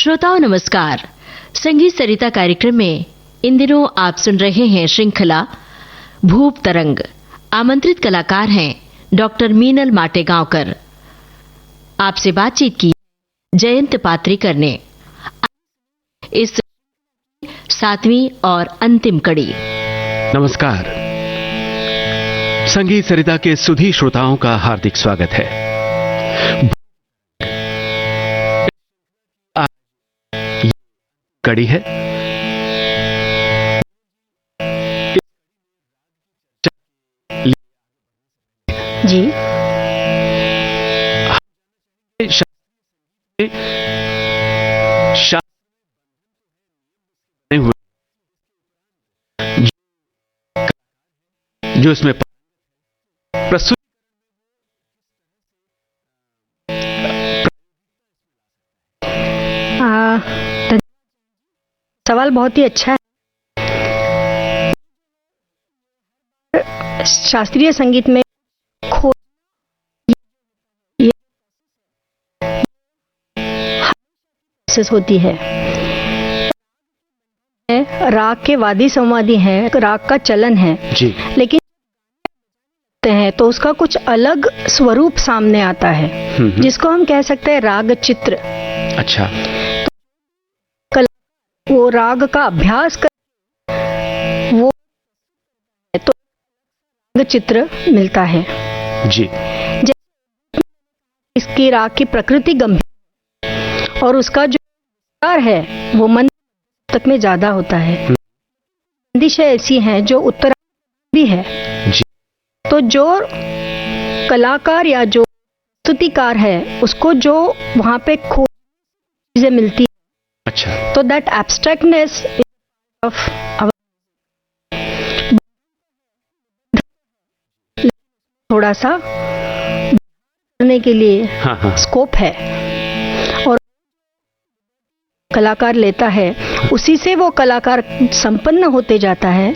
श्रोताओं नमस्कार। संगीत सरिता कार्यक्रम में इन दिनों आप सुन रहे हैं श्रृंखला भूप तरंग। आमंत्रित कलाकार हैं डॉक्टर मीनल माटेगांवकर। आपसे बातचीत की जयंत पात्रीकर ने। इस 7वीं और अंतिम कड़ी। नमस्कार। संगीत सरिता के सुधी श्रोताओं का हार्दिक स्वागत है। कड़ी है जी। जो इसमें प्रस्तुत सवाल बहुत ही अच्छा है। शास्त्रीय संगीत में होती है। राग के वादी संवादी हैं, राग का चलन है जी, लेकिन हैं तो उसका कुछ अलग स्वरूप सामने आता है जिसको हम कह सकते हैं राग चित्र। अच्छा, वो राग का अभ्यास कर वो तो राग चित्र मिलता है जी। इसकी राग की प्रकृति गंभीर और उसका जो प्रकार है वो मन तक में ज्यादा होता है। बंदिशें ऐसी हैं जो उत्तर भी है जी। तो जो कलाकार या जो स्तुतिकार है उसको जो वहां पे चीजें मिलती है। अच्छा, तो दैट एब्स्ट्रैक्टनेस ऑफ थोड़ा सा करने के लिए स्कोप है और कलाकार लेता है, उसी से वो कलाकार संपन्न होते जाता है।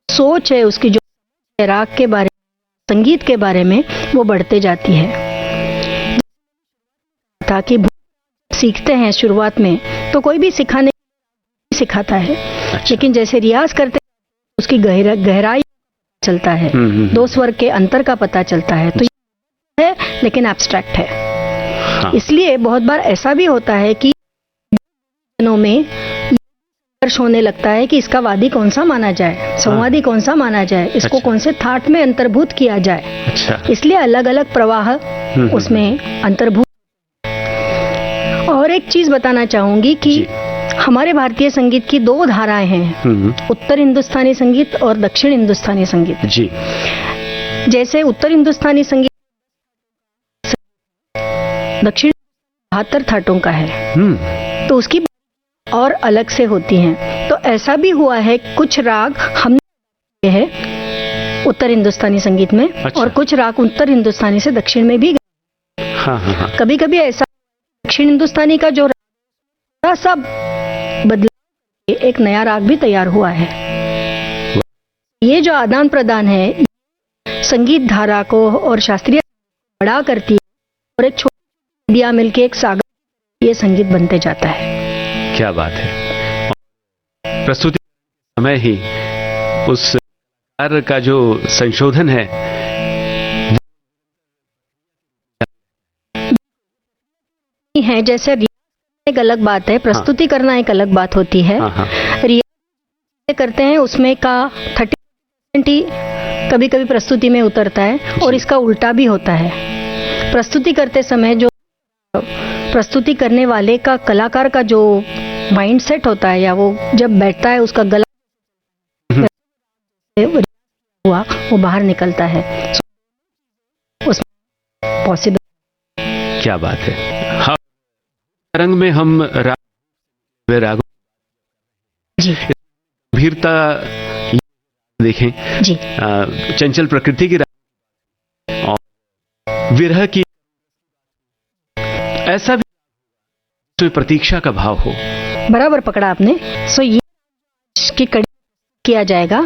सोच है उसकी जो राग के बारे में, संगीत के बारे में, वो बढ़ते जाती है। ताकि सीखते हैं शुरुआत में तो कोई भी सिखाता है। अच्छा। लेकिन जैसे रियाज करते हैं उसकी गहराई चलता है, दो स्वर के अंतर का पता चलता है। तो ये है लेकिन एब्स्ट्रैक्ट है। हाँ। इसलिए बहुत बार ऐसा भी होता है कि में संघर्ष होने लगता है कि इसका वादी कौन सा माना जाए, संवादी कौन सा माना जाए, इसको अच्छा। कौन से थाट में अंतर्भूत किया जाए। अच्छा। इसलिए अलग अलग प्रवाह उसमें अंतर्भूत। और एक चीज बताना चाहूंगी कि हमारे भारतीय संगीत की दो धाराएं हैं, उत्तर हिंदुस्तानी संगीत और दक्षिण हिंदुस्तानी संगीत जी। जैसे उत्तर हिंदुस्तानी संगीत दक्षिण 72 थाटों का है तो उसकी और अलग से होती हैं। तो ऐसा भी हुआ है कुछ राग हमने है उत्तर हिंदुस्तानी संगीत में। अच्छा। और कुछ राग उत्तर हिंदुस्तानी से दक्षिण में भी। कभी कभी ऐसा दक्षिण हिंदुस्तानी का जो राग सब बदला एक नया राग भी तैयार हुआ है। ये जो आदान प्रदान है संगीत धारा को और शास्त्रीय बड़ा करती है और एक छोटी दिया मिलके एक सागर ये संगीत बनते जाता है। क्या बात है। प्रस्तुति समय ही उस कार्य का जो संशोधन है जैसे एक अलग बात है, प्रस्तुति करना एक अलग बात होती है। रियाज करते हैं उसमें का 30% कभी कभी प्रस्तुति में उतरता है और इसका उल्टा भी होता है। प्रस्तुति करते समय जो प्रस्तुति करने वाले का कलाकार का जो माइंड सेट होता है या वो जब बैठता है उसका गला हुआ वो बाहर निकलता है। उसमें पॉसिबल। क्या बात है। हाँ, रंग में हम रागों जी गंभीरता देखें जी। चंचल प्रकृति की राग और विरह की ऐसा भी प्रतीक्षा का भाव हो। बराबर पकड़ा आपने। सो ये की कड़ी किया जाएगा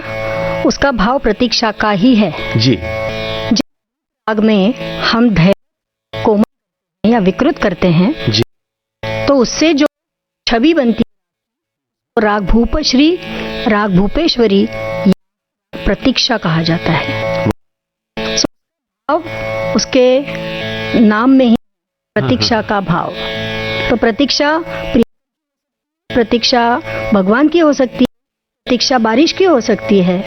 उसका भाव प्रतीक्षा का ही है जी। राग में हम धैर्य कोमल या विकृत करते हैं जी। तो उससे जो छवि बनती है। राग भूपश्री, राग भूपेश्वरी, प्रतीक्षा कहा जाता है। भाव उसके नाम में ही प्रतीक्षा का भाव। तो प्रतीक्षा भगवान की हो सकती है, प्रतीक्षा बारिश की हो सकती है।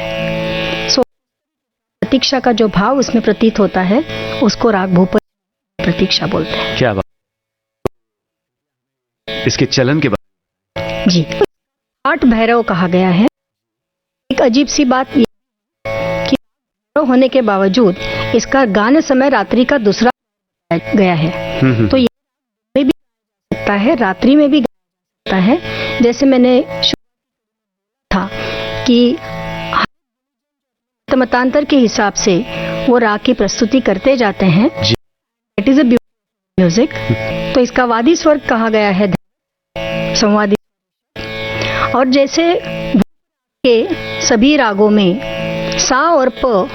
प्रतीक्षा का जो भाव उसमें प्रतीत होता है उसको राग भूप प्रतीक्षा बोलते हैं। क्या बात, इसके चलन के बाद जी, आठ भैरव कहा गया है। एक अजीब सी बात यह कि भैरव होने के बावजूद इसका गान समय रात्रि का दूसरा गया है। तो ये भी सकता है, रात्रि में भी सकता है। जैसे मैंने था कि मतांतर के हिसाब से वो राग की प्रस्तुति करते जाते हैं। It is a beautiful music. तो इसका वादी स्वर कहा गया है, संवादी। और जैसे के सभी रागों में सा और प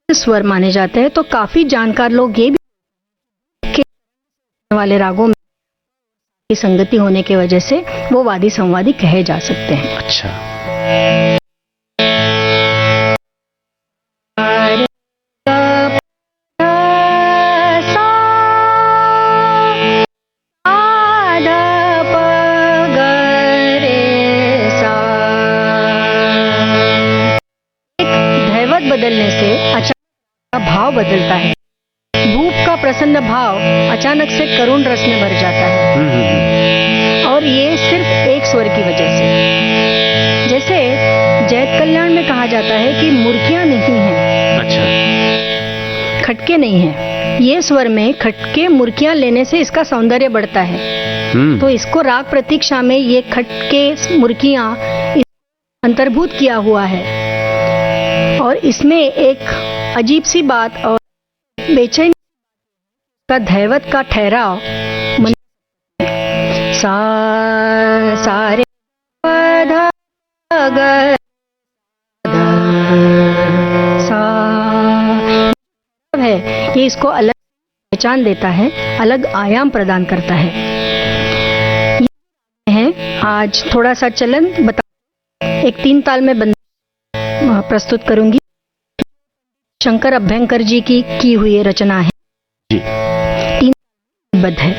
स्वर माने जाते हैं, तो काफी जानकार लोग ये भी वाले रागों में संगति होने की वजह से वो वादी संवादी कहे जा सकते हैं। अच्छा, बदलने से अचानक भाव बदलता है। भूप का प्रसन्न भाव अचानक से करुण रस में भर जाता है। और ये सिर्फ एक स्वर की वजह से। जैसे जैत कल्याण में कहा जाता है कि मुर्कियां नहीं हैं। अच्छा, खटके नहीं हैं। ये स्वर में खटके मुर्कियां लेने से इसका सौंदर्य बढ़ता है। तो इसको राग प्रतीक्षा में ये खटके मुर्कियां अंतर्भूत किया हुआ है। और इसमें एक अजीब सी बात और बेचैनी का दैवत का ठहराव सारे है, ये इसको अलग पहचान देता है, अलग आयाम प्रदान करता है। आज थोड़ा सा चलन बता, एक 3 ताल में प्रस्तुत करूंगी। शंकर अभ्यंकर जी की हुई रचना है जी। 3 बद्ध है।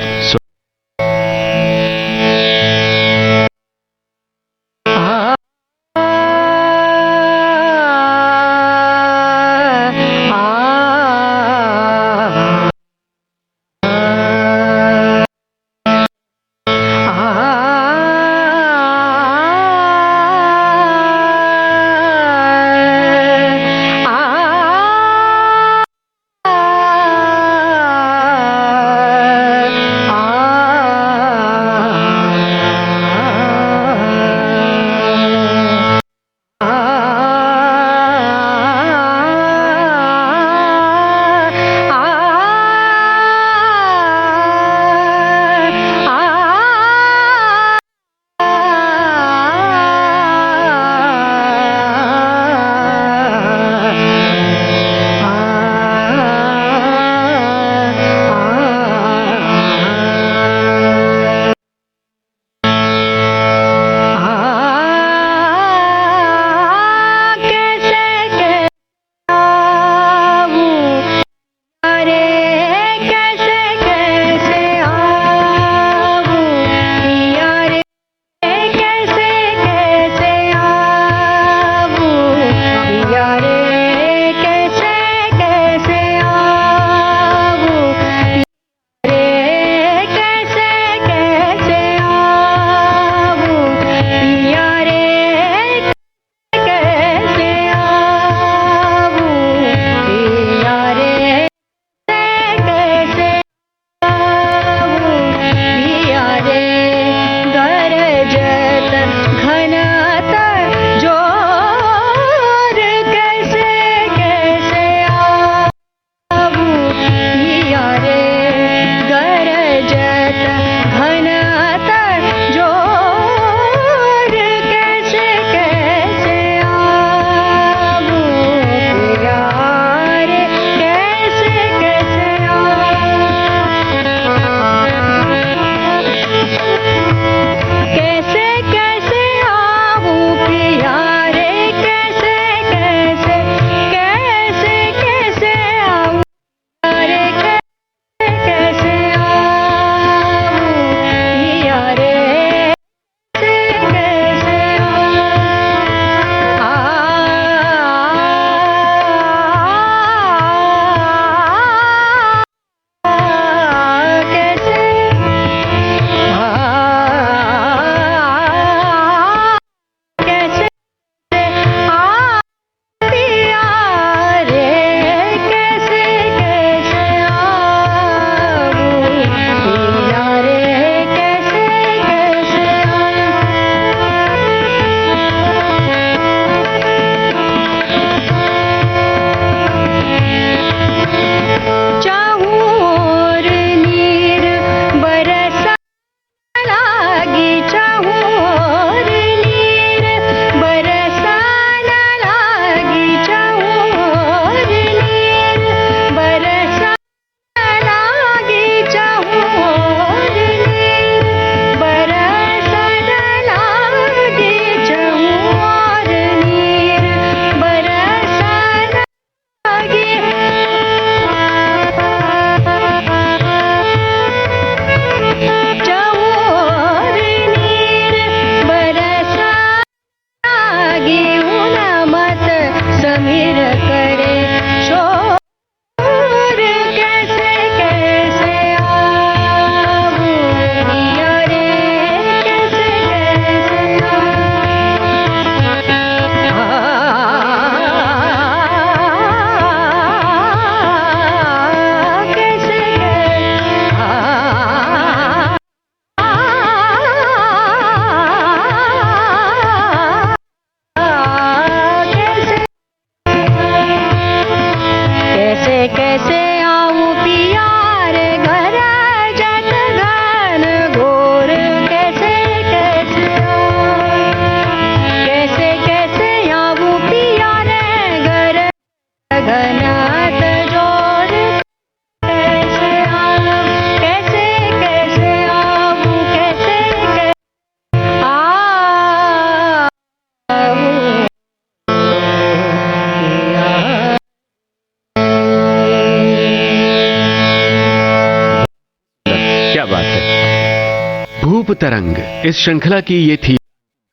भूप तरंग, इस श्रृंखला की ये थी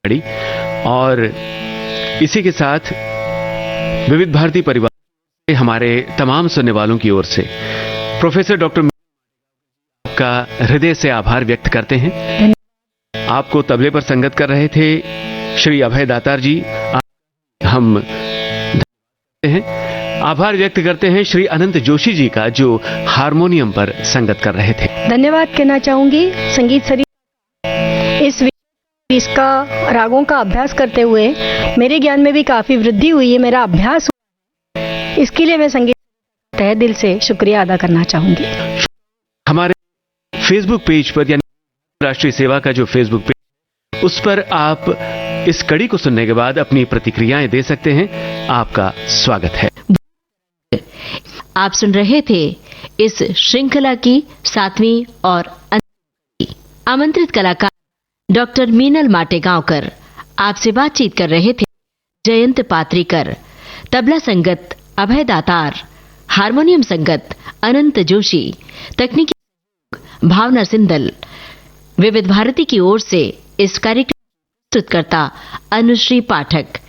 कड़ी, और इसी के साथ विविध भारती परिवार से हमारे तमाम सुनने वालों की ओर से प्रोफेसर डॉक्टर का हृदय से आभार व्यक्त करते हैं। आपको तबले पर संगत कर रहे थे श्री अभय दातार जी। हम आभार व्यक्त करते हैं श्री अनंत जोशी जी का, जो हारमोनियम पर संगत कर रहे थे। धन्यवाद कहना चाहूंगी संगीत सरिता। इसका रागों का अभ्यास करते हुए मेरे ज्ञान में भी काफी वृद्धि हुई है, मेरा अभ्यास हुआ। इसके लिए मैं संगीत तहे दिल से शुक्रिया अदा करना चाहूंगी। हमारे फेसबुक पेज पर, यानी राष्ट्रीय सेवा का जो फेसबुक पेज, उस पर आप इस कड़ी को सुनने के बाद अपनी प्रतिक्रियाएं दे सकते हैं। आपका स्वागत है। आप सुन रहे थे इस श्रृंखला की 7वीं और आमंत्रित कलाकार डॉक्टर मीनल माटेगांवकर। आपसे बातचीत कर रहे थे जयंत पात्रीकर, तबला संगत अभय दातार, हारमोनियम संगत अनंत जोशी, तकनीकी भावना सिंदल। विविध भारती की ओर से इस कार्यक्रम प्रस्तुतकर्ता अनुश्री पाठक।